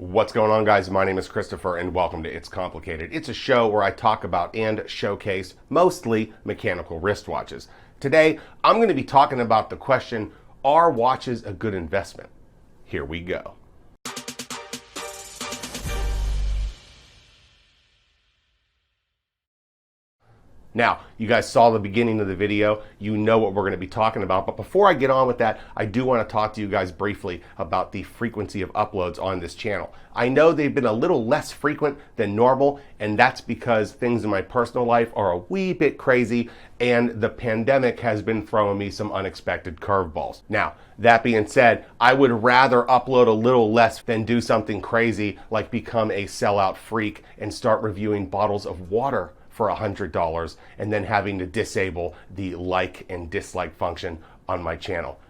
What's going on, guys? My name is Christopher and welcome to It's Complicated. It's a show where I talk about and showcase mostly mechanical wristwatches. Today, I'm going to be talking about the question, are watches a good investment? Here we go. Now, you guys saw the beginning of the video, you know what we're going to be talking about, but before I get on with that, I do want to talk to you guys briefly about the frequency of uploads on this channel. I know they've been a little less frequent than normal, and that's because things in my personal life are a wee bit crazy, and the pandemic has been throwing me some unexpected curveballs. Now, that being said, I would rather upload a little less than do something crazy like become a sellout freak and start reviewing bottles of water for $100 and then having to disable the like and dislike function on my channel.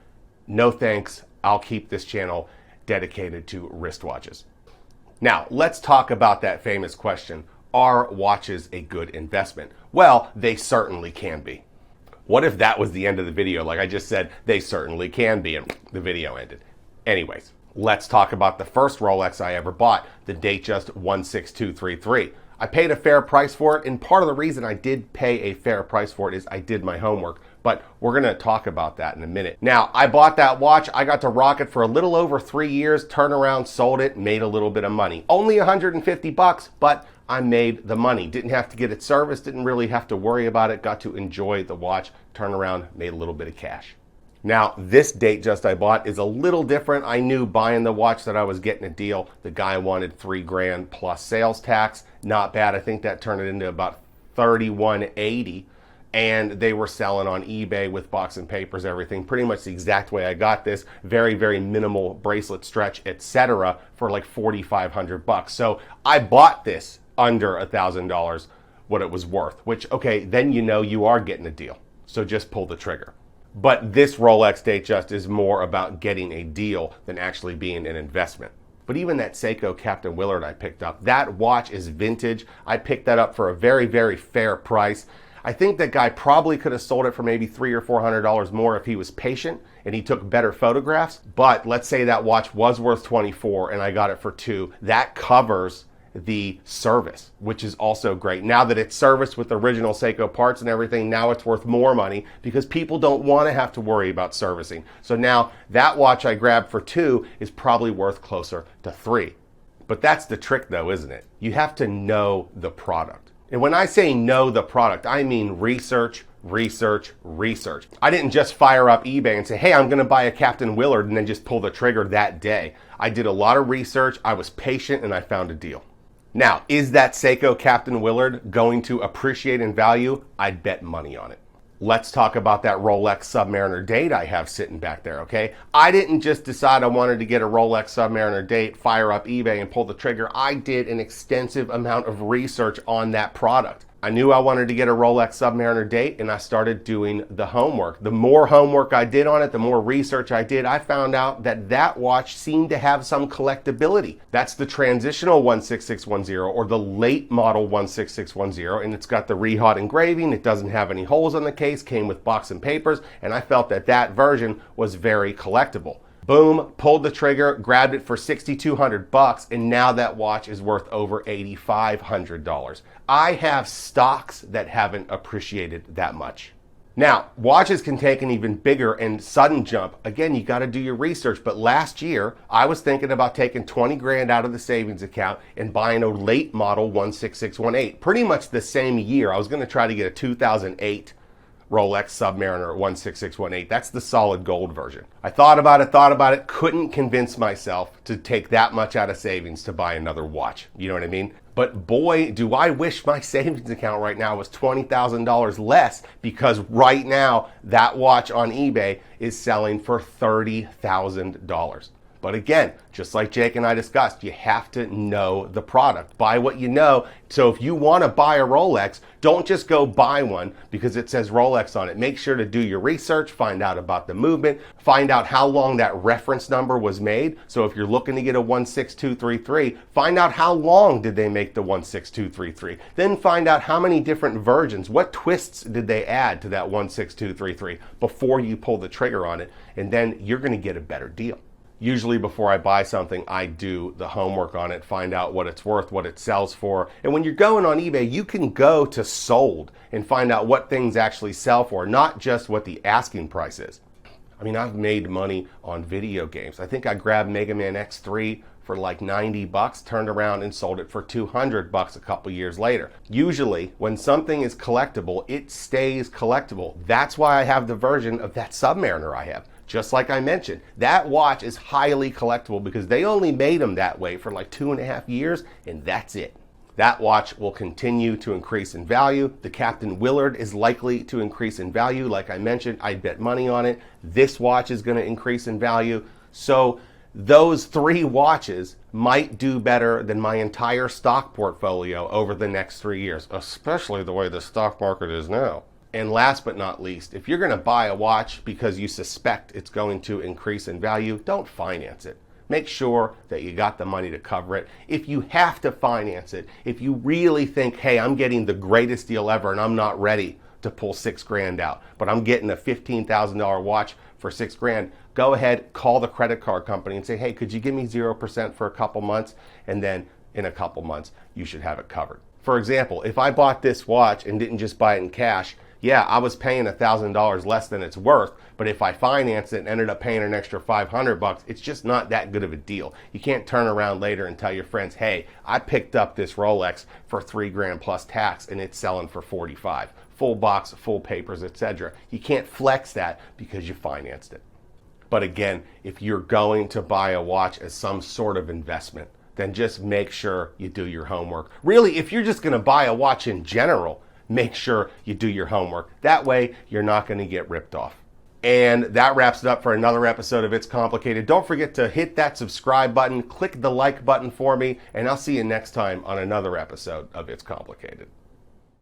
No thanks, I'll keep this channel dedicated to wristwatches. Now, let's talk about that famous question, are watches a good investment? Well, they certainly can be. What if that was the end of the video? Like I just said, they certainly can be, and the video ended. Anyways, let's talk about the first Rolex I ever bought, the Datejust 16233. I paid a fair price for it, and part of the reason I did pay a fair price for it is I did my homework, but we're going to talk about that in a minute. Now, I bought that watch, I got to rock it for a little over 3 years, turned around, sold it, made a little bit of money. Only 150 bucks, but I made the money. Didn't have to get it serviced, didn't really have to worry about it, got to enjoy the watch, turned around, made a little bit of cash. Now, this Datejust I bought is a little different. I knew buying the watch that I was getting a deal. The guy wanted $3,000 plus sales tax. Not bad. I think that turned it into about $3,180. And they were selling on eBay with box and papers, everything. Pretty much the exact way I got this. Very, very minimal bracelet stretch, etc. for like 4,500 bucks. So I bought this under $1,000 what it was worth, which, okay, then you know you are getting a deal. So just pull the trigger. But this Rolex Datejust is more about getting a deal than actually being an investment. But even that Seiko Captain Willard I picked up, that watch is vintage. I picked that up for a very, very fair price. I think that guy probably could have sold it for maybe $300 or $400 more if he was patient and he took better photographs. But let's say that watch was worth $24 and I got it for $2. That covers the service, which is also great. Now that it's serviced with original Seiko parts and everything, now it's worth more money because people don't want to have to worry about servicing. So now that watch I grabbed for $2 is probably worth closer to $3. But that's the trick though, isn't it? You have to know the product. And when I say know the product, I mean research, research, research. I didn't just fire up eBay and say, hey, I'm gonna buy a Captain Willard and then just pull the trigger that day. I did a lot of research, I was patient, and I found a deal. Now, is that Seiko Captain Willard going to appreciate in value? I'd bet money on it. Let's talk about that Rolex Submariner date I have sitting back there, okay? I didn't just decide I wanted to get a Rolex Submariner date, fire up eBay and pull the trigger. I did an extensive amount of research on that product. I knew I wanted to get a Rolex Submariner date and I started doing the homework. The more homework I did on it, the more research I did, I found out that that watch seemed to have some collectability. That's the transitional 16610 or the late model 16610, and it's got the Rehot engraving. It doesn't have any holes on the case, came with box and papers, and I felt that that version was very collectible. Boom, pulled the trigger, grabbed it for 6,200 bucks, and now that watch is worth over $8,500. I have stocks that haven't appreciated that much. Now, watches can take an even bigger and sudden jump. Again, you got to do your research, but last year, I was thinking about taking 20 grand out of the savings account and buying a late model 16618. Pretty much the same year. I was going to try to get a 2008 Rolex Submariner 16618. That's the solid gold version. I thought about it, couldn't convince myself to take that much out of savings to buy another watch. You know what I mean? But boy, do I wish my savings account right now was $20,000 less, because right now that watch on eBay is selling for $30,000. But again, just like Jake and I discussed, you have to know the product. Buy what you know. So if you want to buy a Rolex, don't just go buy one because it says Rolex on it. Make sure to do your research, find out about the movement, find out how long that reference number was made. So if you're looking to get a 16233, find out how long did they make the 16233. Then find out how many different versions, what twists did they add to that 16233 before you pull the trigger on it, and then you're going to get a better deal. Usually before I buy something, I do the homework on it, find out what it's worth, what it sells for. And when you're going on eBay, you can go to sold and find out what things actually sell for, not just what the asking price is. I mean, I've made money on video games. I think I grabbed Mega Man X3 for like 90 bucks, turned around and sold it for 200 bucks a couple years later. Usually, when something is collectible, it stays collectible. That's why I have the version of that Submariner I have. Just like I mentioned, that watch is highly collectible because they only made them that way for like 2.5 years, and that's it. That watch will continue to increase in value. The Captain Willard is likely to increase in value. Like I mentioned, I bet money on it. This watch is going to increase in value. So those 3 watches might do better than my entire stock portfolio over the next 3 years, especially the way the stock market is now. And last but not least, if you're going to buy a watch because you suspect it's going to increase in value, don't finance it. Make sure that you got the money to cover it. If you have to finance it, if you really think, hey, I'm getting the greatest deal ever and I'm not ready to pull $6,000 out, but I'm getting a $15,000 watch for $6,000, go ahead, call the credit card company and say, hey, could you give me 0% for a couple months? And then in a couple months, you should have it covered. For example, if I bought this watch and didn't just buy it in cash, yeah, I was paying $1,000 less than it's worth, but if I financed it and ended up paying an extra 500 bucks, it's just not that good of a deal. You can't turn around later and tell your friends, hey, I picked up this Rolex for $3,000 plus tax and it's selling for 45. Full box, full papers, etc. You can't flex that because you financed it. But again, if you're going to buy a watch as some sort of investment, then just make sure you do your homework. Really, if you're just going to buy a watch in general, make sure you do your homework. That way, you're not going to get ripped off. And that wraps it up for another episode of It's Complicated. Don't forget to hit that subscribe button, click the like button for me, and I'll see you next time on another episode of It's Complicated.